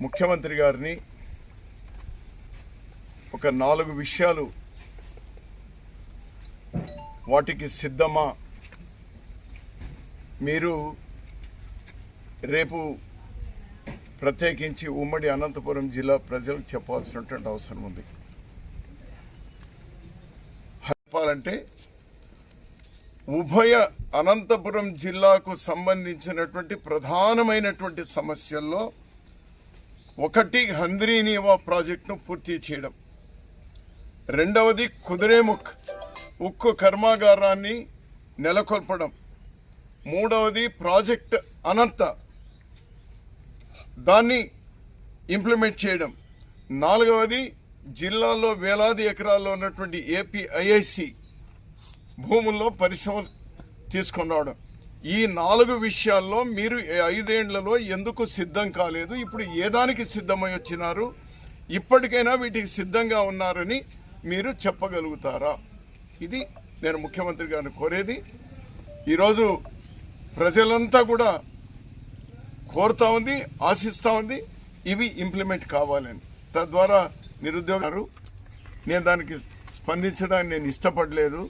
ముఖ్యమంత్రి గారిని ఒక 4 విషయాలు వాటికి సిద్ధమా, మీరు రేపు ప్రత్యేకించి ఉమ్మడి అనంతపురం జిల్లా ప్రజలకు చెప్పాల్సినటువంటి అవసరం ఉంది. చెప్పాలంటే ఉభయ అనంతపురం జిల్లాకు సంబంధించినటువంటి ప్రధానమైనటువంటి సమస్యల్లో ఒకటి హంద్రీనీవా ప్రాజెక్టును పూర్తి చేయడం, రెండవది కుదిరేముఖ్ ఉక్కు కర్మాగారాన్ని నెలకొల్పడం, మూడవది ప్రాజెక్ట్ అనంత దాన్ని ఇంప్లిమెంట్ చేయడం, నాలుగవది జిల్లాలో వేలాది ఎకరాల్లో ఉన్నటువంటి ఏపీఐఐసి భూముల్లో పరిశ్రమలు తీసుకొని రావడం. ఈ 4 విషయాల్లో మీరు 5 ఏళ్లలో ఎందుకు సిద్ధం కాలేదు? ఇప్పుడు ఏ దానికి సిద్ధమై వచ్చినారు? ఇప్పటికైనా వీటికి సిద్ధంగా ఉన్నారని మీరు చెప్పగలుగుతారా? ఇది నేను ముఖ్యమంత్రి గారిని కోరేది. ఈరోజు ప్రజలంతా కూడా కోరుతా ఉంది, ఆశిస్తూ ఉంది ఇవి ఇంప్లిమెంట్ కావాలని. తద్వారా నిరుద్యోగాలు నేను దానికి స్పందించడానికి నేను ఇష్టపడలేదు.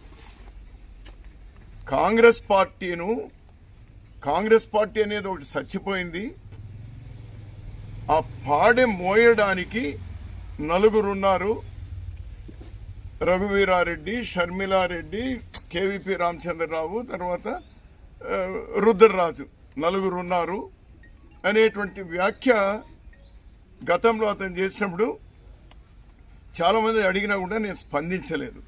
కాంగ్రెస్ పార్టీ అనేది ఒకటి చచ్చిపోయింది. ఆ పాడె మోయడానికి 4 ఉన్నారు. రఘువీరారెడ్డి, షర్మిలారెడ్డి, కేవీపీ రామచంద్రరావు, తర్వాత రుద్రరాజు 4 ఉన్నారు అనేటువంటి వ్యాఖ్య గతంలో అతను చేసినప్పుడు చాలామంది అడిగినా కూడా నేను స్పందించలేదు.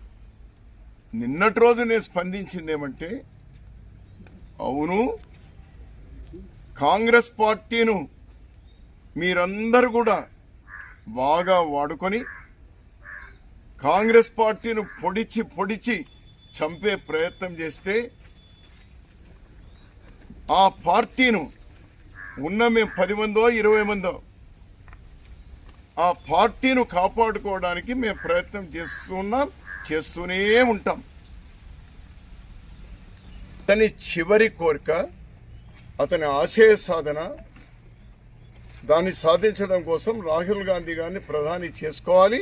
నిన్నటి రోజు నేను స్పందించింది ఏమంటే, అవును, కాంగ్రెస్ పార్టీను మీరందరూ కూడా బాగా వాడుకొని కాంగ్రెస్ పార్టీను పొడిచి చంపే ప్రయత్నం చేస్తే ఆ పార్టీను ఉన్న మేము 10 మందో 20 మందో ఆ పార్టీను కాపాడుకోవడానికి మేము ప్రయత్నం చేస్తూనే ఉంటాం. అతని చివరి కోరిక, అతని ఆశయ సాధన, దాన్ని సాధించడం కోసం రాహుల్ గాంధీ గారిని ప్రధాని చేసుకోవాలి,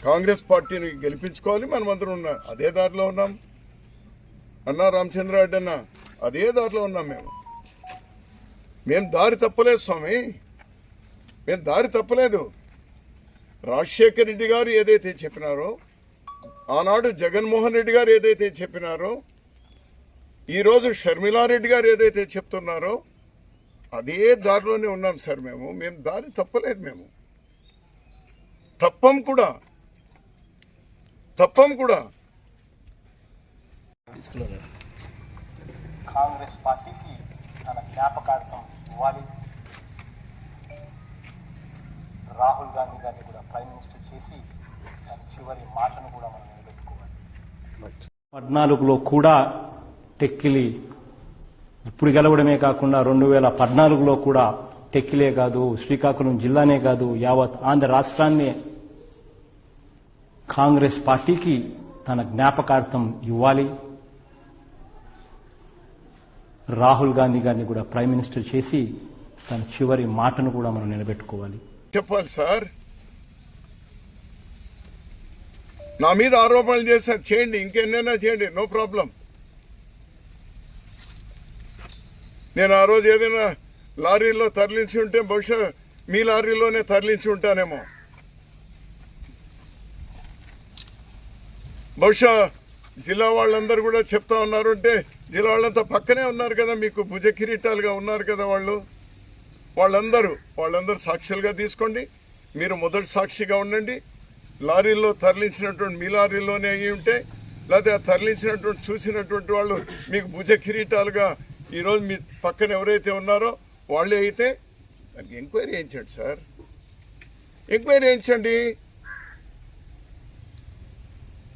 కాంగ్రెస్ పార్టీని గెలిపించుకోవాలి. మనమందరం అదే దారిలో ఉన్నాం. అన్నా రామచంద్రారెడ్డి అన్న అదే దారిలో ఉన్నాం. మేము దారి తప్పలేదు స్వామి, మేము దారి తప్పలేదు. రాజశేఖర్ రెడ్డి గారు ఏదైతే చెప్పినారో, ఆనాడు జగన్మోహన్ రెడ్డి గారు ఏదైతే చెప్పినారో, ఈరోజు షర్మిలారెడ్డి గారు ఏదైతే చెప్తున్నారో అదే దారిలోనే ఉన్నాం సార్. మేము దారి తప్పలేదు. మేము తప్పం కూడా. కాంగ్రెస్ పార్టీకి తన జ్ఞాపకార్థం ఇవ్వాలి. రాహుల్ గాంధీ గారిని కూడా ప్రైమ్ మినిస్టర్ చేసి తన చివరి మాటను కూడా మనం నిలబెట్టుకోవాలి. 14లో కూడా టెక్కిలి ఇప్పుడు గెలవడమే కాకుండా 2014లో కూడా టెక్కిలే కాదు, శ్రీకాకుళం జిల్లానే కాదు, యావత్ ఆంధ్ర రాష్ట్రాన్ని కాంగ్రెస్ పార్టీకి తన జ్ఞాపకార్థం ఇవ్వాలి. రాహుల్ గాంధీ గారిని కూడా ప్రైమ్ మినిస్టర్ చేసి తన చివరి మాటను కూడా మనం నిలబెట్టుకోవాలి. చెప్పాలి సార్. నా మీద ఆరోపణలు చేశారు, చేయండి, ఇంకెన్నైనా చేయండి, నో ప్రాబ్లం. నేను ఆ రోజు ఏదైనా లారీలో తరలించి ఉంటే బహుశా మీ లారీలోనే తరలించి ఉంటానేమో. బహుశా జిల్లా వాళ్ళందరూ కూడా చెప్తా ఉన్నారు అంటే జిల్లా వాళ్ళంతా పక్కనే ఉన్నారు కదా, మీకు భుజ కిరీటాలుగా ఉన్నారు కదా వాళ్ళందరూ సాక్షులుగా తీసుకోండి. మీరు మొదటి సాక్షిగా ఉండండి. లారీల్లో తరలించినటువంటి మీ లారీలోనే అయ్యి ఉంటే, లేకపోతే ఆ తరలించినటువంటి చూసినటువంటి వాళ్ళు మీకు భుజ కిరీటాలుగా ఈరోజు మీ పక్కన ఎవరైతే ఉన్నారో వాళ్ళే అయితే దానికి ఎంక్వైరీ చేయించండి సార్, ఎంక్వైరీ చేయించండి.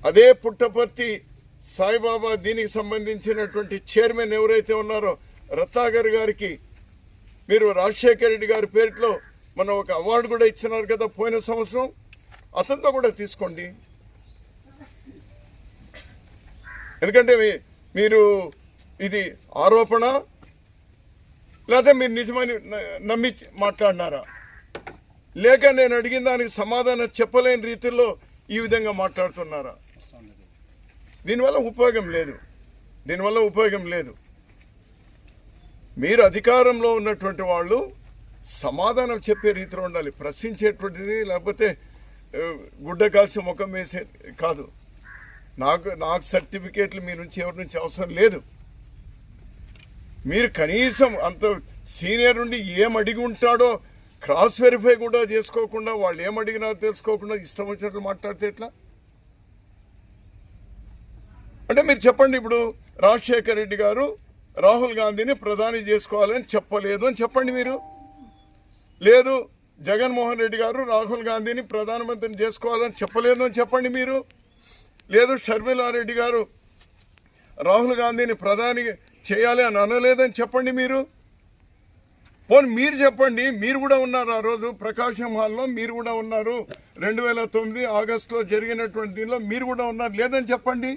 అదే పుట్టపర్తి సాయిబాబా దీనికి సంబంధించినటువంటి చైర్మన్ ఎవరైతే ఉన్నారో రత్నాకర్ గారికి మీరు రాజశేఖర్ రెడ్డి గారి పేరులో మనం ఒక అవార్డు కూడా ఇచ్చినారు కదా పోయిన సంవత్సరం, అతనితో కూడా తీసుకోండి. ఎందుకంటే మీరు ఇది ఆరోపణ, లేకపోతే మీరు నిజమని నమ్మి మాట్లాడినారా? లేక నేను అడిగిన దానికి సమాధానం చెప్పలేని రీతిలో ఈ విధంగా మాట్లాడుతున్నారా? దీనివల్ల ఉపయోగం లేదు. మీరు అధికారంలో ఉన్నటువంటి వాళ్ళు సమాధానం చెప్పే రీతిలో ఉండాలి. ప్రశ్నించేటువంటిది లేకపోతే గుడ్డ కాల్చి ముఖం వేసే కాదు. నాకు సర్టిఫికేట్లు మీ నుంచి ఎవరి నుంచి అవసరం లేదు. మీరు కనీసం అంత సీనియర్ నుండి ఏం అడిగి ఉంటాడో క్రాస్ వెరిఫై కూడా చేసుకోకుండా, వాళ్ళు ఏం అడిగినారో తెలుసుకోకుండా ఇష్టం వచ్చినట్లు మాట్లాడితే ఎట్లా? అంటే మీరు చెప్పండి, ఇప్పుడు రాజశేఖర్ రెడ్డి గారు రాహుల్ గాంధీని ప్రధాని చేసుకోవాలని చెప్పలేదు అని చెప్పండి మీరు. లేదు, జగన్మోహన్ రెడ్డి గారు రాహుల్ గాంధీని ప్రధానమంత్రిని చేసుకోవాలని చెప్పలేదు అని చెప్పండి మీరు. లేదు, షర్మిలారెడ్డి గారు రాహుల్ గాంధీని ప్రధాని చేయాలి అని అనలేదని చెప్పండి మీరు. పోనీ మీరు చెప్పండి, మీరు కూడా ఉన్నారు ఆ రోజు ప్రకాశం హాల్లో, మీరు కూడా ఉన్నారు 2009 ఆగస్టులో జరిగినటువంటి దీనిలో మీరు కూడా ఉన్నారు, లేదని చెప్పండి.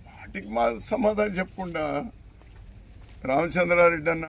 వాటికి మా సమాధానం చెప్పకుండా రామచంద్రారెడ్డి అన్న